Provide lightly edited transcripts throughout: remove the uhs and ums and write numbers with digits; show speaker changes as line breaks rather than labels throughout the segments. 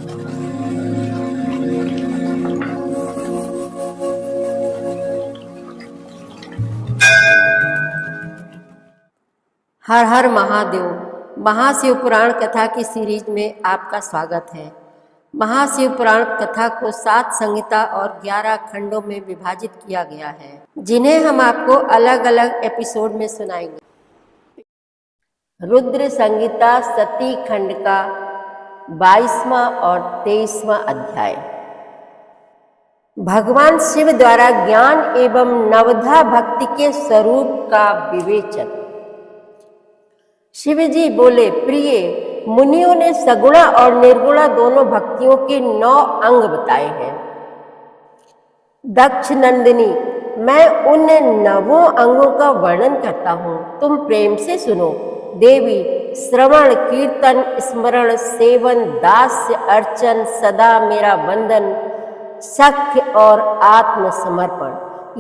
हर हर महादेव। महाशिव पुराण कथा की सीरीज में आपका स्वागत है। महाशिव पुराण कथा को 7 संहिता और 11 खंडों में विभाजित किया गया है, जिन्हें हम आपको अलग अलग एपिसोड में सुनाएंगे। रुद्र संहिता सती खंड का 22वां और 23वां अध्याय। भगवान शिव द्वारा ज्ञान एवं नवधा भक्ति के स्वरूप का विवेचन। शिव जी बोले, प्रिय मुनियों ने सगुणा और निर्गुणा दोनों भक्तियों के 9 अंग बताए हैं। दक्ष नंदिनी, मैं उन 9 अंगों का वर्णन करता हूँ, तुम प्रेम से सुनो। देवी, श्रवण, कीर्तन, स्मरण, सेवन, दास्य, अर्चन, सदा मेरा वंदन, सख्य और आत्मसमर्पण,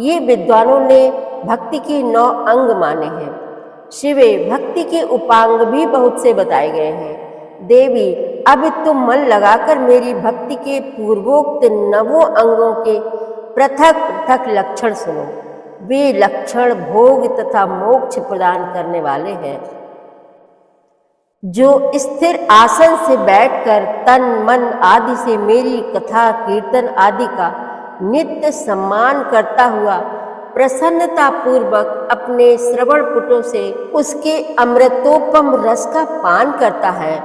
ये विद्वानों ने भक्ति के 9 अंग माने हैं। शिवे, भक्ति के उपांग भी बहुत से बताए गए हैं। देवी, अब तुम मन लगाकर मेरी भक्ति के पूर्वोक्त 9 अंगों के पृथक पृथक लक्षण सुनो। वे लक्षण भोग तथा मोक्ष प्रदान करने वाले हैं। जो स्थिर आसन से बैठकर तन मन आदि से मेरी कथा कीर्तन आदि का नित्य सम्मान करता हुआ प्रसन्नता पूर्वक अपने श्रवण पुटों से उसके अमृतोपम रस का पान करता है,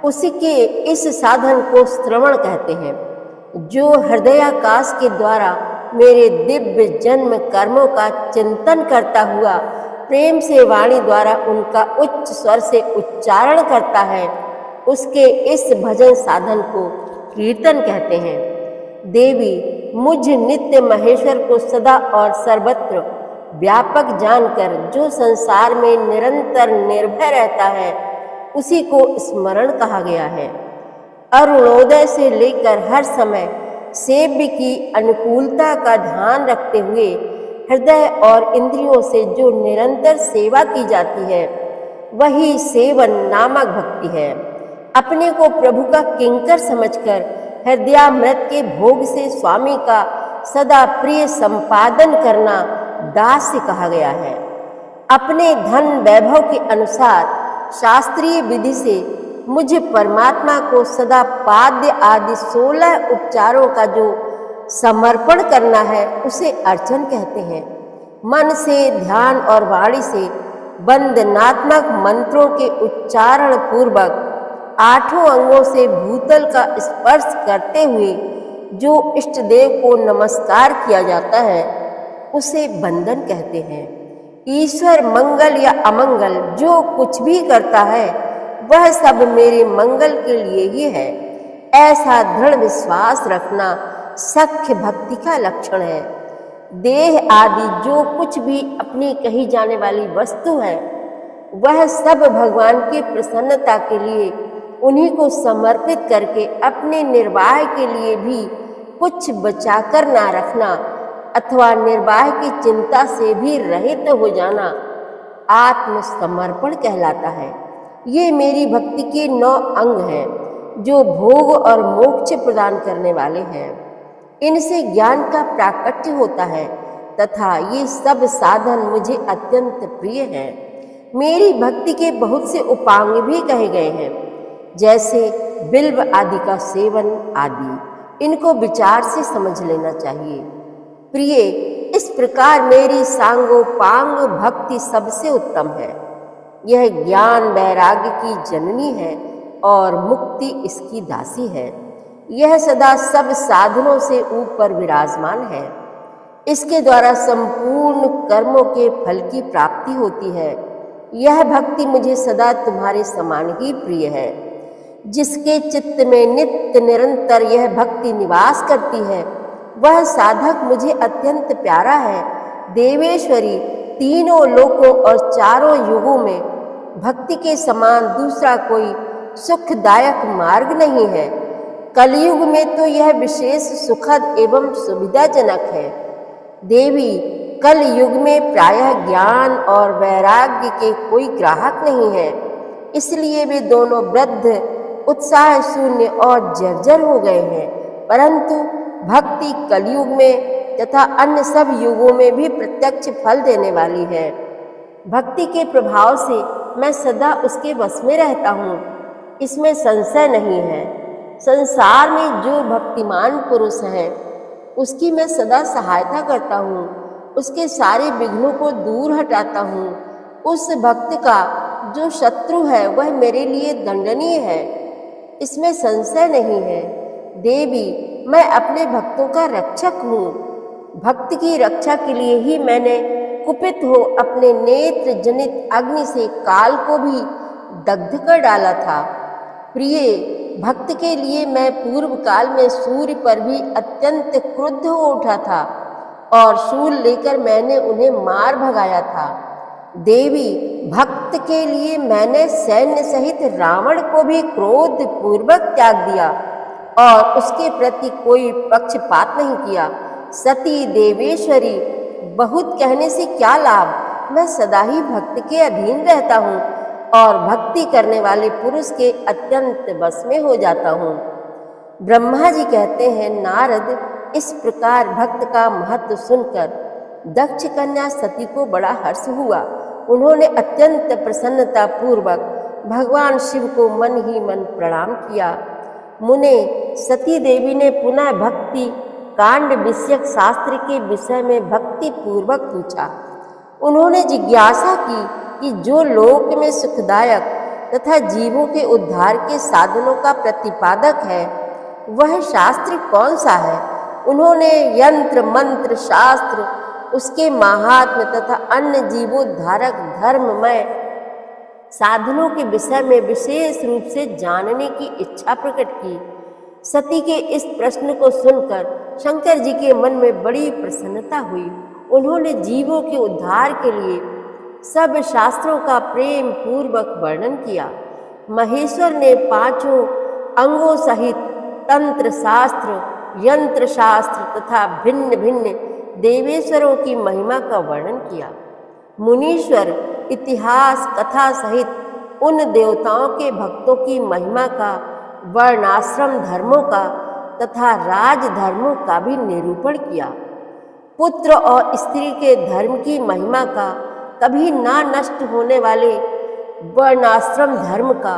उसी के इस साधन को श्रवण कहते हैं। जो हृदयाकाश के द्वारा मेरे दिव्य जन्म कर्मों का चिंतन करता हुआ प्रेम से वाणी द्वारा उनका उच्च स्वर से उच्चारण करता है, उसके इस भजन साधन को कीर्तन कहते हैं। देवी, मुझ नित्य महेश्वर को सदा और सर्वत्र व्यापक जानकर जो संसार में निरंतर निर्भय रहता है, उसी को स्मरण कहा गया है। अरुणोदय से लेकर हर समय सेव्य की अनुकूलता का ध्यान रखते हुए हृदय और इंद्रियों से जो निरंतर सेवा की जाती है, वही सेवन नामक भक्ति है। अपने को प्रभु का किंकर समझकर हृदयामृत के भोग से स्वामी का सदा प्रिय संपादन करना दास्य कहा गया है। अपने धन वैभव के अनुसार शास्त्रीय विधि से मुझ परमात्मा को सदा पाद्य आदि 16 उपचारों का जो समर्पण करना है, उसे अर्चन कहते हैं। मन से, ध्यान और वाणी से वंदनात्मक मंत्रों के उच्चारण पूर्वक 8 अंगों से भूतल का स्पर्श करते हुए जो इष्ट देव को नमस्कार किया जाता है, उसे वंदन कहते हैं। ईश्वर मंगल या अमंगल जो कुछ भी करता है, वह सब मेरे मंगल के लिए ही है, ऐसा दृढ़ विश्वास रखना सख्य भक्ति का लक्षण है। देह आदि जो कुछ भी अपनी कही जाने वाली वस्तु है, वह सब भगवान की प्रसन्नता के लिए उन्हीं को समर्पित करके अपने निर्वाह के लिए भी कुछ बचाकर ना रखना अथवा निर्वाह की चिंता से भी रहित हो जाना आत्मसमर्पण कहलाता है। ये मेरी भक्ति के 9 अंग हैं, जो भोग और मोक्ष प्रदान करने वाले हैं। इनसे ज्ञान का प्राकट्य होता है तथा ये सब साधन मुझे अत्यंत प्रिय हैं। मेरी भक्ति के बहुत से उपांग भी कहे गए हैं, जैसे बिल्व आदि का सेवन आदि। इनको विचार से समझ लेना चाहिए। प्रिय, इस प्रकार मेरी सांगोपांग भक्ति सबसे उत्तम है। यह ज्ञान वैराग्य की जननी है और मुक्ति इसकी दासी है। यह सदा सब साधनों से ऊपर विराजमान है। इसके द्वारा संपूर्ण कर्मों के फल की प्राप्ति होती है। यह भक्ति मुझे सदा तुम्हारे समान ही प्रिय है। जिसके चित्त में नित्य निरंतर यह भक्ति निवास करती है, वह साधक मुझे अत्यंत प्यारा है। देवेश्वरी, तीनों लोकों और चारों युगों में भक्ति के समान दूसरा कोई सुखदायक मार्ग नहीं है। कलयुग में तो यह विशेष सुखद एवं सुविधाजनक है। देवी, कल युग में प्रायः ज्ञान और वैराग्य के कोई ग्राहक नहीं है, इसलिए वे दोनों वृद्ध उत्साह शून्य और जर्जर हो गए हैं। परंतु भक्ति कलयुग में तथा अन्य सब युगों में भी प्रत्यक्ष फल देने वाली है। भक्ति के प्रभाव से मैं सदा उसके वश में रहता हूँ, इसमें संशय नहीं है। संसार में जो भक्तिमान पुरुष है उसकी मैं सदा सहायता करता हूँ, उसके सारे विघ्नों को दूर हटाता हूँ। उस भक्त का जो शत्रु है वह मेरे लिए दंडनीय है, इसमें संशय नहीं है। देवी, मैं अपने भक्तों का रक्षक हूँ। भक्त की रक्षा के लिए ही मैंने कुपित हो अपने नेत्र जनित अग्नि से काल को भी दग्ध कर डाला था। प्रिय भक्त के लिए मैं पूर्व काल में सूर्य पर भी अत्यंत क्रुद्ध हो उठा था और शूल लेकर मैंने उन्हें मार भगाया था। देवी, भक्त के लिए मैंने सैन्य सहित रावण को भी क्रोध पूर्वक त्याग दिया और उसके प्रति कोई पक्षपात नहीं किया। सती देवेश्वरी, बहुत कहने से क्या लाभ, मैं सदा ही भक्त के अधीन रहता हूँ और भक्ति करने वाले पुरुष के अत्यंत बस में हो जाता हूँ। ब्रह्मा जी कहते हैं, नारद, इस प्रकार भक्त का महत्व सुनकर दक्ष कन्या सती को बड़ा हर्ष हुआ। उन्होंने अत्यंत प्रसन्नता पूर्वक भगवान शिव को मन ही मन प्रणाम किया। मुने, सती देवी ने पुनः भक्ति कांड विषयक शास्त्र के विषय में भक्ति पूर्वक पूछा। उन्होंने जिज्ञासा की कि जो लोक में सुखदायक तथा जीवों के उद्धार के साधनों का प्रतिपादक है वह शास्त्र कौन सा है। उन्होंने यंत्र मंत्र शास्त्र, उसके महात्म्य तथा अन्य जीवोद्धारक धर्ममय साधनों के विषय में विशेष रूप से जानने की इच्छा प्रकट की। सती के इस प्रश्न को सुनकर शंकर जी के मन में बड़ी प्रसन्नता हुई। उन्होंने जीवों के उद्धार के लिए सब शास्त्रों का प्रेम पूर्वक वर्णन किया। महेश्वर ने पांचों अंगों सहित तंत्र शास्त्र, यंत्र शास्त्र तथा भिन्न भिन्न देवेश्वरों की महिमा का वर्णन किया। मुनीश्वर इतिहास कथा सहित उन देवताओं के भक्तों की महिमा का, वर्णाश्रम धर्मों का तथा राज धर्मों का भी निरूपण किया। पुत्र और स्त्री के धर्म की महिमा का, कभी ना नष्ट होने वाले वर्णाश्रम धर्म का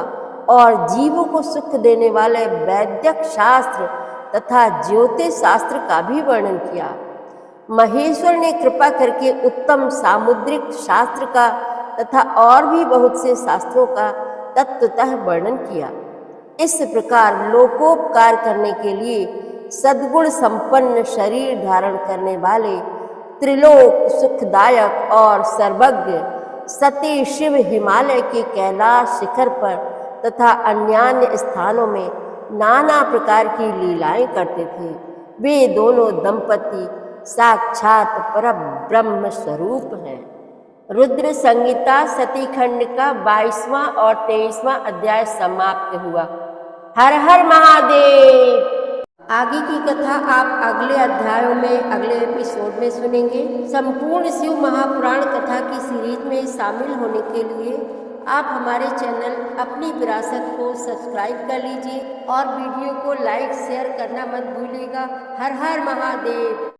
और जीवों को सुख देने वाले वैद्यक शास्त्र तथा ज्योतिष शास्त्र का भी वर्णन किया। महेश्वर ने कृपा करके उत्तम सामुद्रिक शास्त्र का तथा और भी बहुत से शास्त्रों का तत्वतः वर्णन किया। इस प्रकार लोकोपकार करने के लिए सद्गुण संपन्न शरीर धारण करने वाले त्रिलोक सुखदायक और सर्वज्ञ सती शिव हिमालय के कैलाश शिखर पर तथा अन्यान्य स्थानों में नाना प्रकार की लीलाएं करते थे। वे दोनों दंपति साक्षात परब्रह्म स्वरूप हैं। रुद्र संहिता सती खंड का 22वां और 23वां अध्याय समाप्त हुआ। हर हर महादेव। आगे की कथा आप अगले अध्यायों में, अगले एपिसोड में सुनेंगे। संपूर्ण शिव महापुराण कथा की सीरीज में शामिल होने के लिए आप हमारे चैनल अपनी विरासत को सब्सक्राइब कर लीजिए और वीडियो को लाइक शेयर करना मत भूलिएगा। हर हर महादेव।